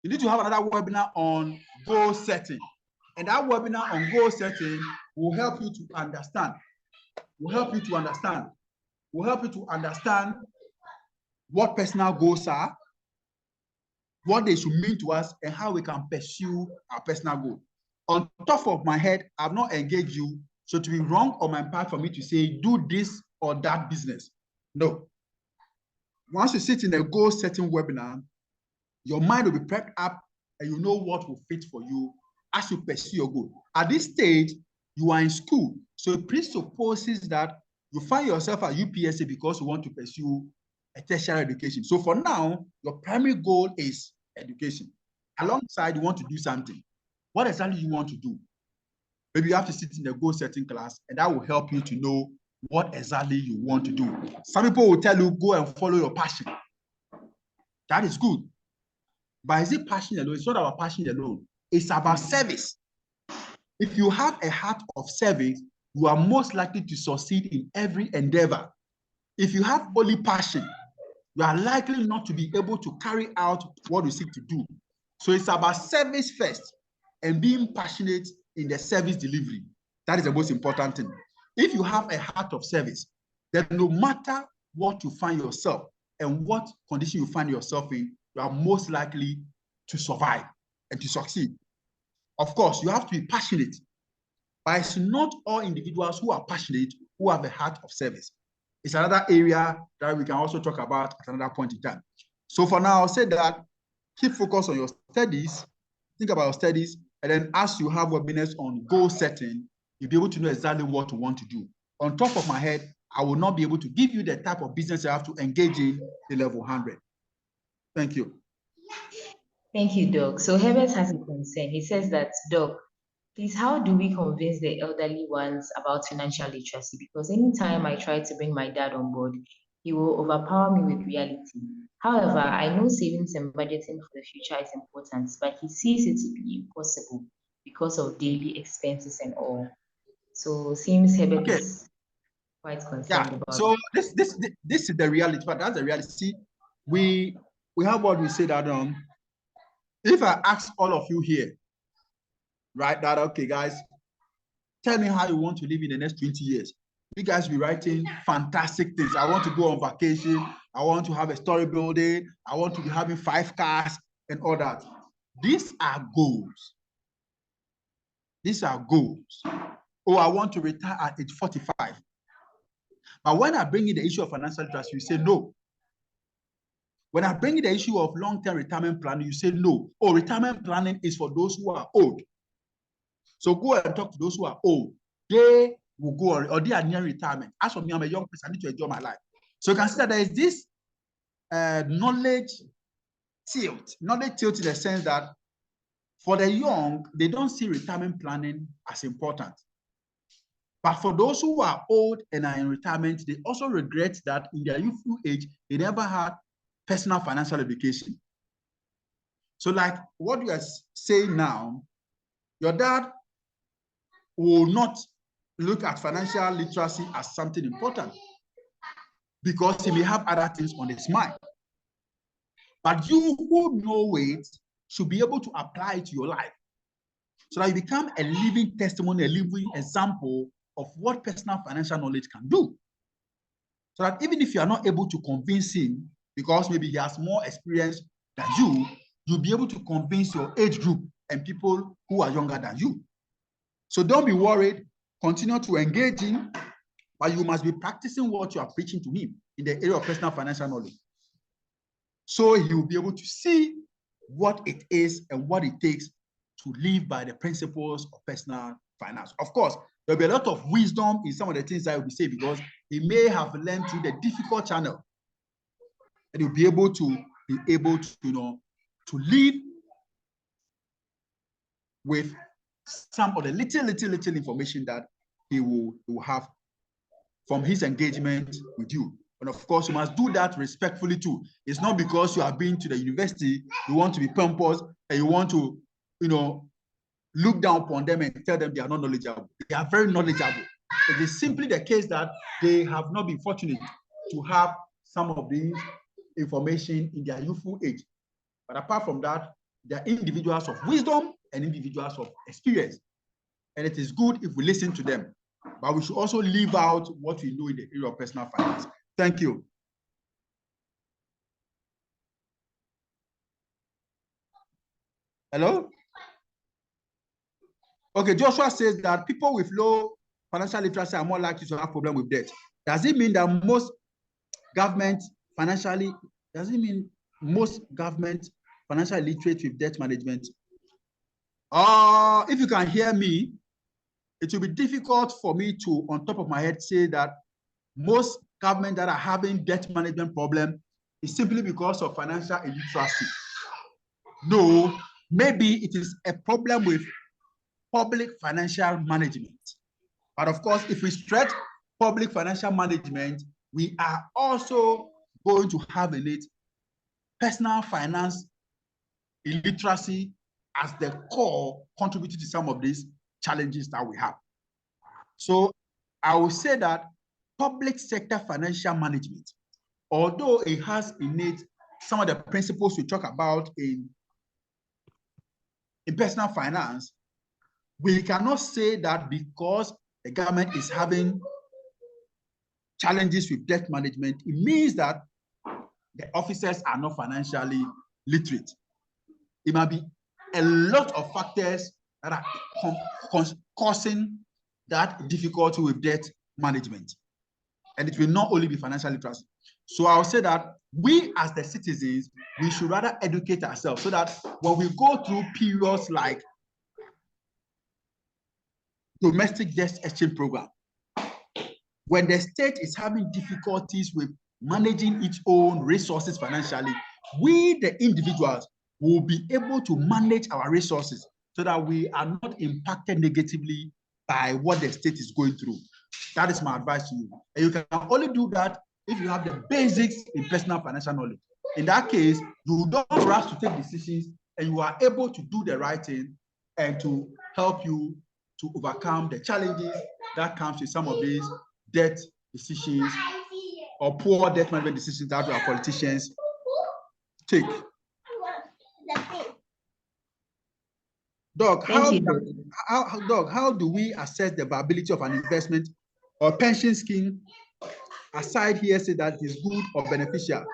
C: you need to have another webinar on goal setting. And that webinar on goal setting will help you to understand. Will help you to understand what personal goals are, what they should mean to us, and how we can pursue our personal goal. On top of my head, I've not engaged you, so to be wrong on my part for me to say, do this or that business. No. Once you sit in a goal setting webinar, your mind will be prepped up and you know what will fit for you as you pursue your goal. At this stage, you are in school, so it presupposes that you find yourself at UPSA because you want to pursue a tertiary education. So for now, your primary goal is education. Alongside, you want to do something. What exactly you want to do? Maybe you have to sit in the goal setting class, and that will help you to know what exactly you want to do. Some people will tell you, go and follow your passion. That is good. But is it passion alone? It's not about passion alone. It's about service. If you have a heart of service, you are most likely to succeed in every endeavor. If you have only passion, you are likely not to be able to carry out what you seek to do. So it's about service first and being passionate in the service delivery. That is the most important thing. if you have a heart of service, then no matter what you find yourself and what condition you find yourself in, you are most likely to survive and to succeed. Of course, you have to be passionate, but it's not all individuals who are passionate who have a heart of service. It's another area that we can also talk about at another point in time. So for now, I'll say that keep focused on your studies, think about your studies, and then as you have webinars on goal setting, you'll be able to know exactly what you want to do. On top of my head, I will not be able to give you the type of business you have to engage in the level 100. Thank you.
B: Thank you, Doc. So Herbert has a concern. He says that, Doc, please, how do we convince the elderly ones about financial literacy? Because anytime I try to bring my dad on board, he will overpower me with reality. However, I know savings and budgeting for the future is important, but he sees it to be impossible because of daily expenses and all. So seems Herbert is quite concerned about
C: so
B: it.
C: this is the reality, but that's the reality. See, we have what we say that if I ask all of you here, right, that okay, guys, tell me how you want to live in the next 20 years. You guys be writing fantastic things. I want to go on vacation. I want to have a story building. I want to be having 5 cars and all that. These are goals. These are goals. Oh, I want to retire at age 45. But when I bring in the issue of financial literacy, you say no. When I bring in the issue of long-term retirement planning, you say no. Oh, retirement planning is for those who are old. So go and talk to those who are old. They will go on, or they are near retirement. As for me, I'm a young person, I need to enjoy my life. So you can see that there is this knowledge tilt in the sense that for the young, they don't see retirement planning as important. But for those who are old and are in retirement, they also regret that in their youthful age, they never had personal financial education. So like what you are saying now, your dad will not look at financial literacy as something important because he may have other things on his mind. But you who know it should be able to apply it to your life so that you become a living testimony, a living example of what personal financial knowledge can do. So that even if you are not able to convince him, because maybe he has more experience than you, you'll be able to convince your age group and people who are younger than you. So don't be worried, continue to engage him, but you must be practicing what you are preaching to him in the area of personal financial knowledge. So he will be able to see what it is and what it takes to live by the principles of personal finance. Of course, there'll be a lot of wisdom in some of the things I will be saying because he may have learned through the difficult channel, and he'll be able to to live with some of the little information that he will have from his engagement with you. And of course, you must do that respectfully too. It's not because you have been to the university, you want to be pompous, and you want to, look down upon them and tell them they are not knowledgeable. They are very knowledgeable. It is simply the case that they have not been fortunate to have some of these information in their youthful age. But apart from that, they are individuals of wisdom and individuals of experience. And it is good if we listen to them. But we should also leave out what we know in the area of personal finance. Thank you. Hello? Okay, Joshua says that people with low financial literacy are more likely to have problem with debt. Does it mean that most government financially illiterate with debt management? If you can hear me, it will be difficult for me to, on top of my head, say that most government that are having debt management problem is simply because of financial illiteracy. No, maybe it is a problem with public financial management. But of course, if we stretch public financial management, we are also going to have in it personal finance illiteracy as the core contributing to some of these challenges that we have. So I will say that public sector financial management, although it has in it some of the principles we talk about in personal finance, we cannot say that because the government is having challenges with debt management, it means that the officers are not financially literate. It might be a lot of factors that are causing that difficulty with debt management. And it will not only be financial literacy. So I'll say that we as the citizens, we should rather educate ourselves so that when we go through periods like domestic debt exchange program, when the state is having difficulties with managing its own resources financially, we, the individuals, will be able to manage our resources so that we are not impacted negatively by what the state is going through. That is my advice to you. And you can only do that if you have the basics in personal financial knowledge. In that case, you don't rush to take decisions and you are able to do the right thing and to help you to overcome the challenges that comes with some of these debt decisions or poor debt management decisions that our politicians take. Doug, how do we assess the viability of an investment or pension scheme? Aside here, say that is good or beneficial.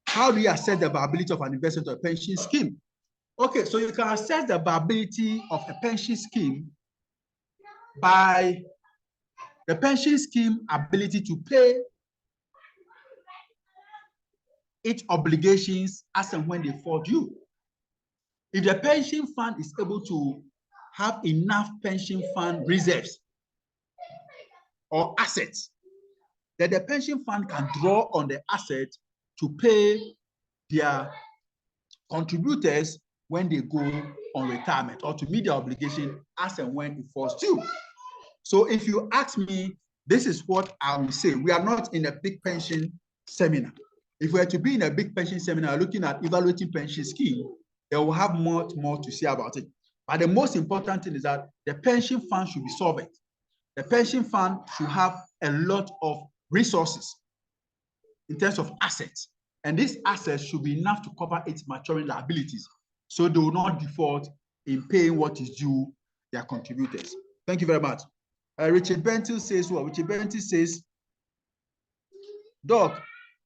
C: How do you assess the viability of an investment or pension scheme? Okay, so you can assess the viability of a pension scheme by the pension scheme ability to pay its obligations as and when they fall due. If the pension fund is able to have enough pension fund reserves or assets, then the pension fund can draw on the assets to pay their contributors when they go on retirement or to meet their obligation as and when it falls due. So if you ask me, this is what I will say. We are not in a big pension seminar. If we are to be in a big pension seminar looking at evaluating pension scheme, they will have much more to say about it. But the most important thing is that the pension fund should be solvent. The pension fund should have a lot of resources in terms of assets. And these assets should be enough to cover its maturing liabilities. So they will not default in paying what is due their contributors. Thank you very much. Richard Bentil says, well, Richard Bentil says, Doc,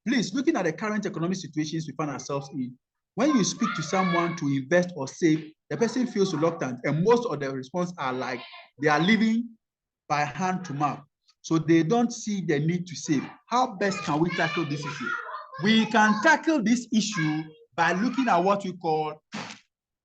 C: please, looking at the current economic situations we find ourselves in, when you speak to someone to invest or save, the person feels reluctant, and most of the response are like they are living by hand to mouth. So they don't see the need to save. How best can we tackle this issue? We can tackle this issue by looking at what we call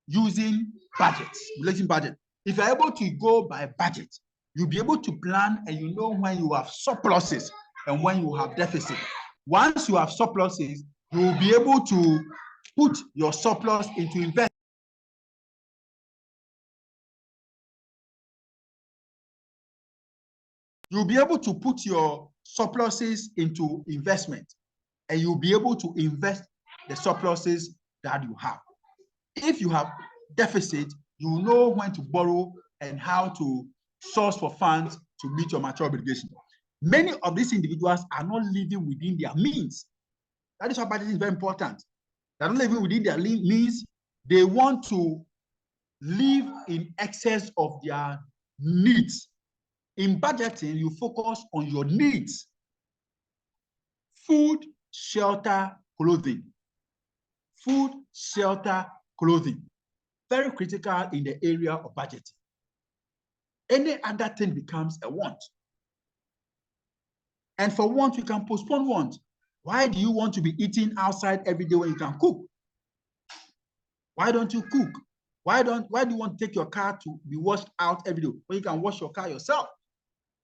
C: using budgets, relating budget. If you're able to go by budget, you'll be able to plan and you know when you have surpluses and when you have deficit. Once you have surpluses, you will be able to put your surplus into investment. You'll be able to put your surpluses into investment and you'll be able to invest the surpluses that you have. If you have deficit, you know when to borrow and how to source for funds to meet your mature obligation. Many of these individuals are not living within their means. That is why budgeting is very important. They're not living within their means. They want to live in excess of their needs. In budgeting, you focus on your needs: food, shelter, clothing. Food, shelter, clothing. Very critical in the area of budgeting. Any other thing becomes a want. And for want, you can postpone want. Why do you want to be eating outside every day when you can cook? Why don't you cook? Why do you want to take your car to be washed out every day when you can wash your car yourself?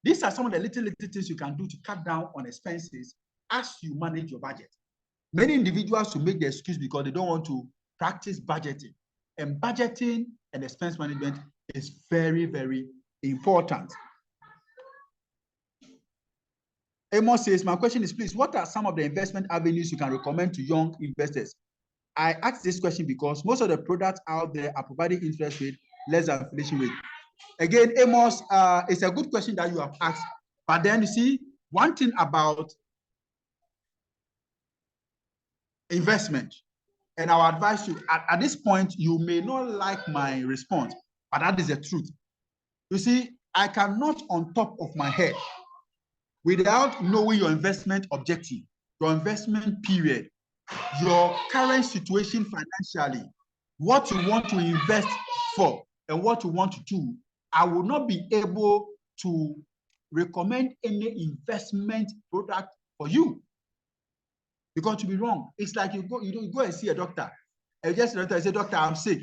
C: These are some of the little things you can do to cut down on expenses as you manage your budget. Many individuals will make the excuse because they don't want to practice budgeting. And budgeting and expense management is very, very important. Amos says, my question is, please, what are some of the investment avenues you can recommend to young investors? I asked this question because most of the products out there are providing interest rate less than inflation rate. Again, Amos, it's a good question that you have asked. But then you see, one thing about investment, and I'll advise you, at this point, you may not like my response, but that is the truth. You see, I cannot on top of my head, without knowing your investment objective, your investment period, your current situation financially, what you want to invest for and what you want to do, I will not be able to recommend any investment product for you. Because to be wrong, it's like you go and see a doctor, and just the doctor say, "Doctor, I'm sick.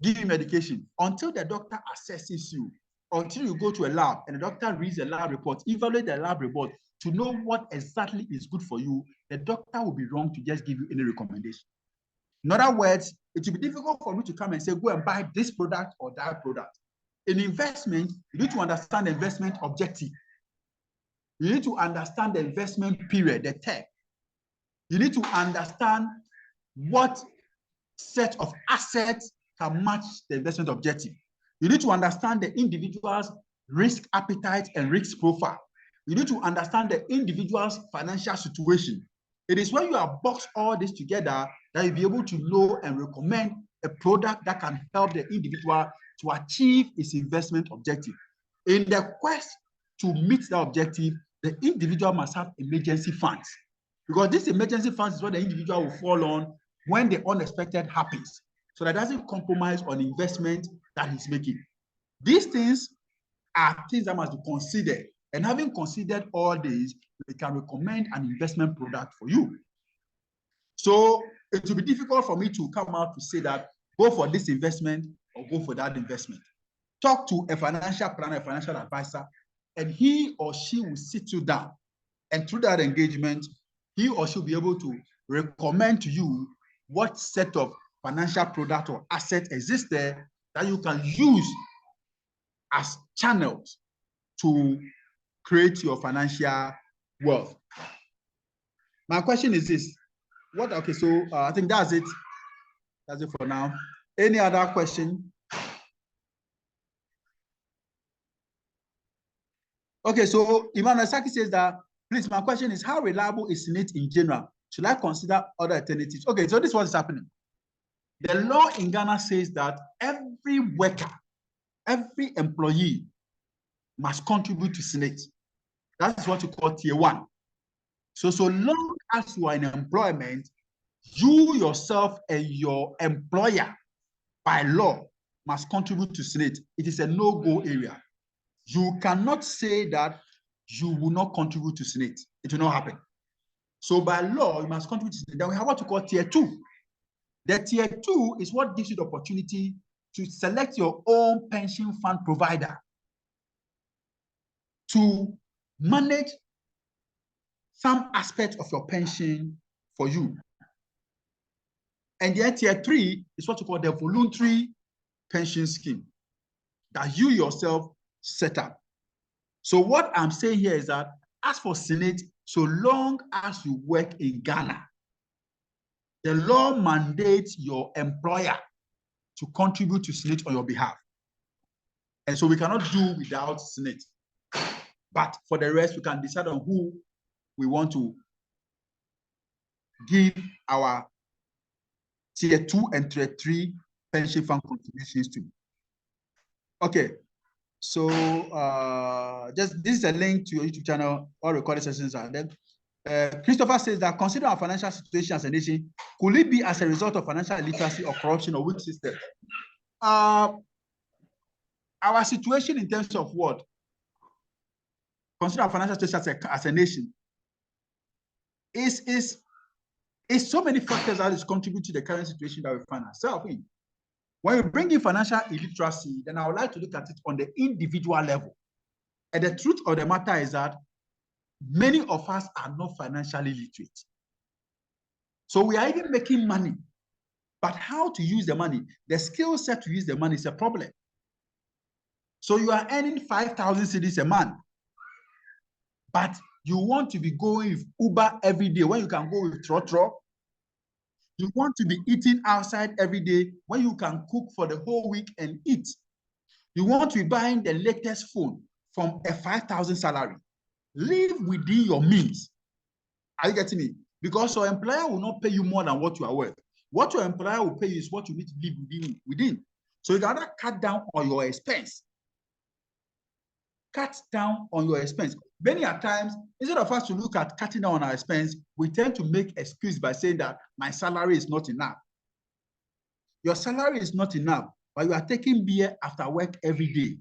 C: Give me medication." Until the doctor assesses you, until you go to a lab and the doctor reads the lab report, evaluate the lab report to know what exactly is good for you, the doctor will be wrong to just give you any recommendation. In other words, it will be difficult for me to come and say, go and buy this product or that product. In investment, you need to understand the investment objective. You need to understand the investment period, the term. You need to understand what set of assets can match the investment objective. You need to understand the individual's risk appetite and risk profile. You need to understand the individual's financial situation. It is when you have boxed all this together that you'll be able to know and recommend a product that can help the individual to achieve its investment objective. In the quest to meet that objective, the individual must have emergency funds, because this emergency funds is what the individual will fall on when the unexpected happens, so that doesn't compromise on investment that he's making. These things are things that must be considered, and having considered all these, we can recommend an investment product for you. So it will be difficult for me to come out to say that go for this investment or go for that investment. Talk to a financial planner, a financial advisor, and he or she will sit you down, and through that engagement, he or she will be able to recommend to you what set of financial product or asset exists there that you can use as channels to create your financial wealth. My question is this: okay, so I think that's it. That's it for now. Any other question? Okay, so Emmanuel Saki says that, please, my question is, how reliable is SNIT in general? Should I consider other alternatives? Okay, so this is what is happening. The law in Ghana says that every worker, every employee must contribute to SNIT. That's what you call tier 1. So long as you are in employment, you yourself and your employer by law must contribute to SNIT. It is a no-go area. You cannot say that you will not contribute to SNIT. It will not happen. So by law, you must contribute to SNIT. Then we have what you call tier 2. The tier 2 is what gives you the opportunity to select your own pension fund provider to manage some aspect of your pension for you. And then tier 3 is what you call the voluntary pension scheme that you yourself set up. So what I'm saying here is that as for SNIT, so long as you work in Ghana, the law mandates your employer to contribute to SNIT on your behalf. And so we cannot do without SNIT. But for the rest, we can decide on who we want to give our tier 2 and tier 3 pension fund contributions to. Okay, so this is a link to your YouTube channel. All recorded sessions are there. Christopher says that, consider our financial situation as a nation, could it be as a result of financial illiteracy or corruption or weak system? Our situation in terms of what? Consider our financial situation as a nation is so many factors that is contribute to the current situation that we find ourselves in. When we bring in financial illiteracy, then I would like to look at it on the individual level. And the truth of the matter is that many of us are not financially literate. So we are even making money, but how to use the money, the skill set to use the money is a problem. So you are earning 5,000 cedis a month, but you want to be going with Uber every day when you can go with Trotro. You want to be eating outside every day when you can cook for the whole week and eat. You want to be buying the latest phone from a 5,000 salary. Live within your means. Are you getting me? Because your employer will not pay you more than what you are worth. What your employer will pay you is what you need to live within. So you gotta cut down on your expense. cut down on your expense. Many a times, instead of us to look at cutting down on our expense, we tend to make excuse by saying that my salary is not enough. Your salary is not enough, but you are taking beer after work every day.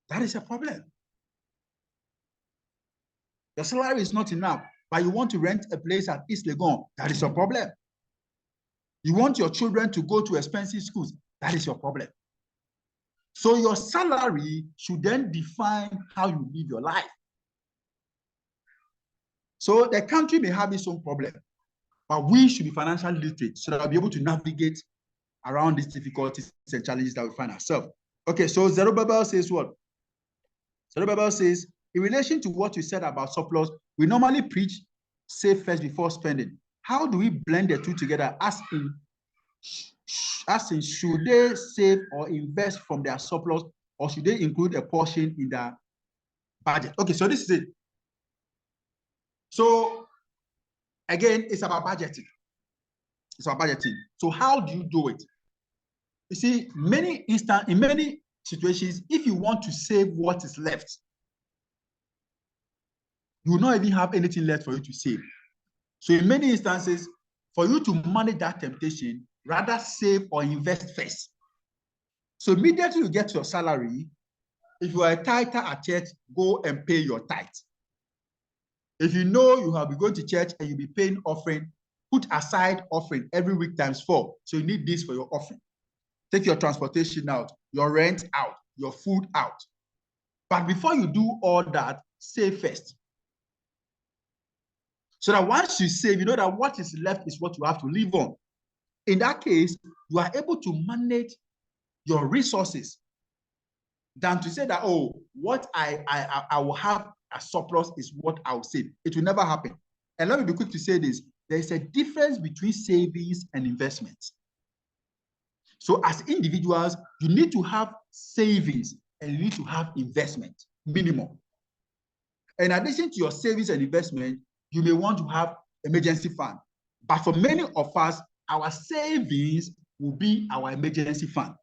C: That is a problem. Your salary is not enough, but you want to rent a place at East Legon. That is your problem. You want your children to go to expensive schools. That is your problem. So your salary should then define how you live your life. So the country may have its own problem, but we should be financially literate so that we'll be able to navigate around these difficulties and challenges that we find ourselves. Okay, so Zerubbabel says what? Zerubbabel says, in relation to what you said about surplus, we normally preach save first before spending. How do we blend the two together as in should they save or invest from their surplus, or should they include a portion in their budget? Okay, so this is it. So again, it's about budgeting. It's about budgeting. So how do you do it? You see, in many situations, if you want to save what is left, you will not even have anything left for you to save. So in many instances, for you to manage that temptation, rather save or invest first. So immediately you get your salary, if you are a tither at church, go and pay your tithe. If you know you have been going to church and you'll be paying offering, put aside offering every week ×4. So you need this for your offering. Take your transportation out, your rent out, your food out. But before you do all that, save first. So that once you save, you know that what is left is what you have to live on. In that case, you are able to manage your resources than to say that, oh, what I will have a surplus is what I'll save. It will never happen. And let me be quick to say this. There's a difference between savings and investments. So as individuals, you need to have savings and you need to have investment, minimum. In addition to your savings and investment, you may want to have emergency fund. But for many of us, our savings will be our emergency fund.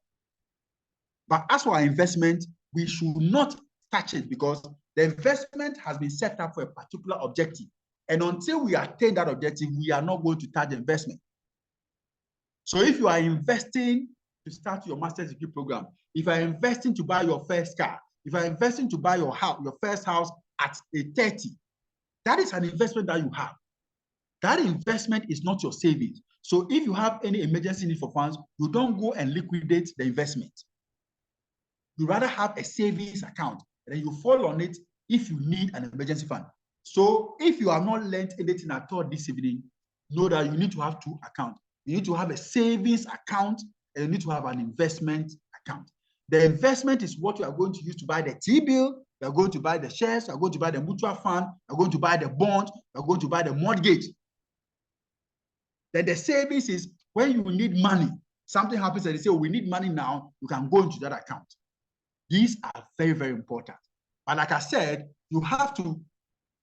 C: But as for our investment, we should not touch it because the investment has been set up for a particular objective. And until we attain that objective, we are not going to touch the investment. So if you are investing to start your master's degree program, if you are investing to buy your first car, if you are investing to buy your house, your first house at a 30, that is an investment that you have. That investment is not your savings. So if you have any emergency need for funds, you don't go and liquidate the investment. You rather have a savings account, and then you fall on it if you need an emergency fund. So if you have not learned anything at all this evening, know that you need to have two accounts. You need to have a savings account and you need to have an investment account. The investment is what you are going to use to buy the T-bill, you are going to buy the shares, you are going to buy the mutual fund, you are going to buy the bond, you are going to buy the mortgage. Then the savings is when you need money, something happens and they say, oh, we need money now, you can go into that account. These are very, very important. But like I said, you have to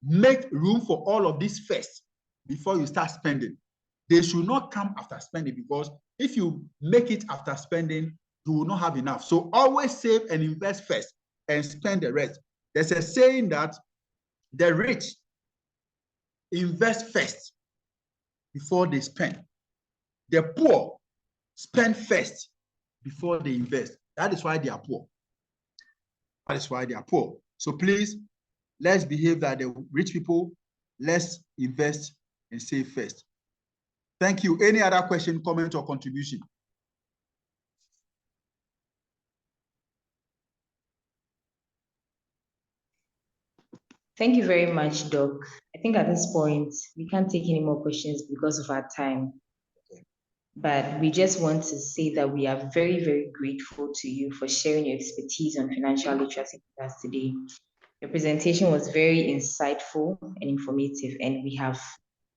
C: make room for all of this first before you start spending. They should not come after spending, because if you make it after spending, you will not have enough. So always save and invest first and spend the rest. There's a saying that the rich invest first before they spend. The poor spend first before they invest. That is why they are poor. That is why they are poor. So please, let's behave like the rich people. Let's invest and save first. Thank you. Any other question, comment, or contribution?
B: Thank you very much, Doc. I think at this point, we can't take any more questions because of our time. But we just want to say that we are very, very grateful to you for sharing your expertise on financial literacy with us today. Your presentation was very insightful and informative, and we have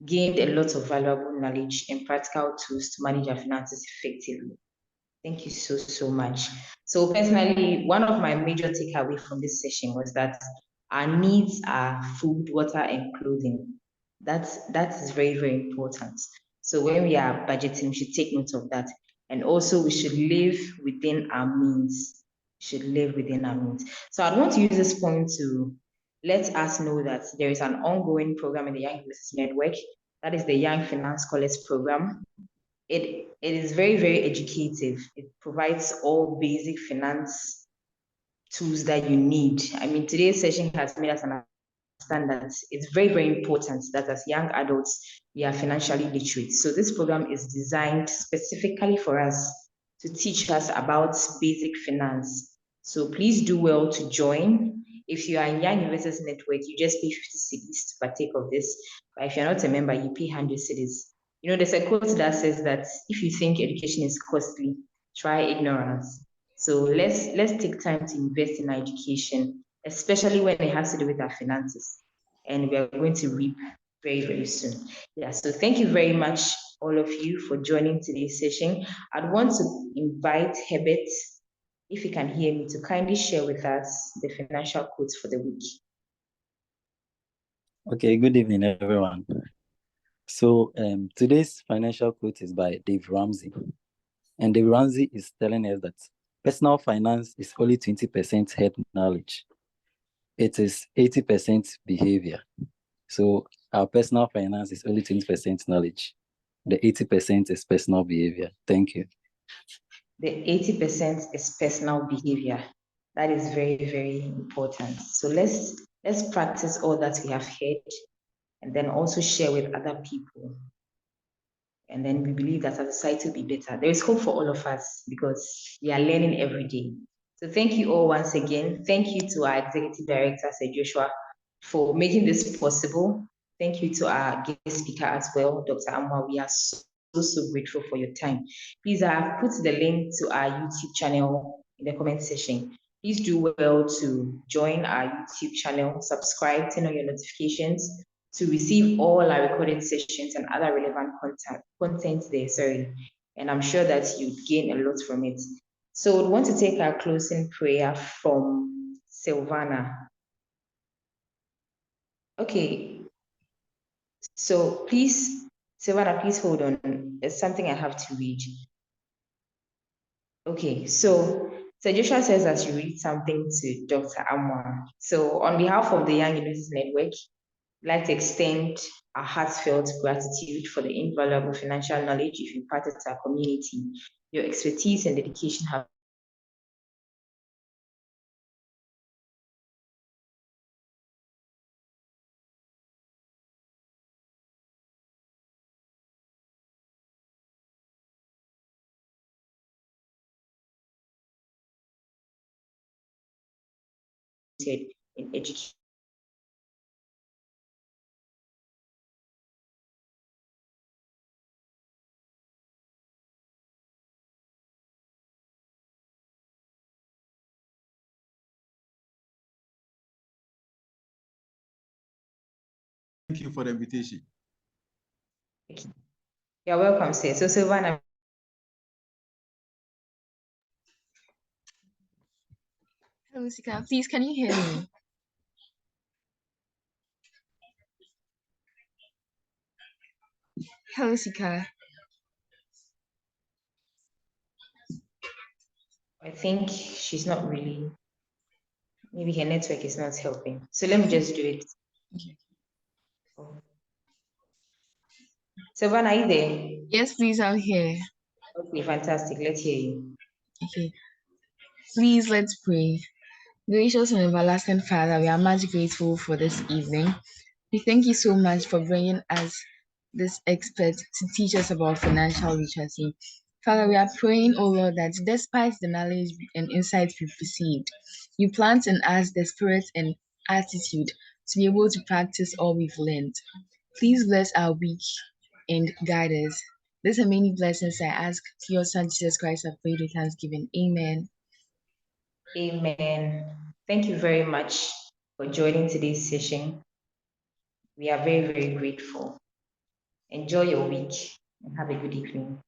B: gained a lot of valuable knowledge and practical tools to manage our finances effectively. Thank you so, so much. So personally, one of my major takeaways from this session was that our needs are food, water, and clothing. That is very, very important. So when we are budgeting, we should take note of that. And also we should live within our means. should live within our means. So I'd want to use this point to let us know that there is an ongoing program in the Young Investors Network. That is the Young Finance Scholars Program. It is very, very educative. It provides all basic finance tools that you need. I mean, today's session has made us understand that it's very, very important that as young adults, we are financially literate. So this program is designed specifically for us to teach us about basic finance. So please do well to join. If you are in Young Investors Network, you just pay 50 cedis to partake of this. But if you're not a member, you pay 100 cedis. You know, there's a quote that says that if you think education is costly, try ignorance. So let's take time to invest in our education, especially when it has to do with our finances. And we are going to reap very, very soon. Yeah, so thank you very much, all of you, for joining today's session. I'd want to invite Herbert, if you can hear me, to kindly share with us the financial quotes for the week.
A: Okay, good evening, everyone. So today's financial quote is by Dave Ramsey. And Dave Ramsey is telling us that personal finance is only 20% head knowledge. It is 80% behavior. So our personal finance is only 20% knowledge. The 80% is personal behavior. Thank you.
B: The 80% is personal behavior. That is very, very important. So let's practice all that we have heard and then also share with other people. And then we believe that our society will be better. There is hope for all of us because we are learning every day. So thank you all once again. Thank you to our Executive Director, Sir Joshua, for making this possible. Thank you to our guest speaker as well, Dr. Amoah. We are so grateful for your time. Please, I have put the link to our YouTube channel in the comment section. Please do well to join our YouTube channel, subscribe, turn on your notifications to receive all our recorded sessions and other relevant content there, sorry. And I'm sure that you gain a lot from it. So we want to take our closing prayer from Silvana. Okay. So please, Silvana, please hold on. There's something I have to read. Okay, so Sir Joshua says I should read something to Dr. Amoah. So on behalf of the Young Investors Network, I'd like to extend our heartfelt gratitude for the invaluable financial knowledge you've imparted to our community. Your expertise and dedication have in education.
C: Thank you for the invitation.
B: You're welcome, sir. So Silvana.
D: Hello, Sika. Please, can you hear me? Hello, Sika.
B: I think she's not really, maybe her network is not helping. So let me just do it.
D: Okay.
B: Oh. Silvana, are you there?
D: Yes, please, I'm here.
B: Okay, fantastic. Let's hear you.
D: Okay. Please, let's pray. Gracious and everlasting Father, we are much grateful for this evening. We thank you so much for bringing us this expert to teach us about financial literacy. Father, we are praying, oh Lord, that despite the knowledge and insights we've received, you plant in us the spirit and attitude to be able to practice all we've learned. Please bless our week and guide us. These are many blessings I ask to your Son Jesus Christ. I pray with thanksgiving. Amen.
B: Amen. Thank you very much for joining today's session. We are very, very grateful. Enjoy your week and have a good evening.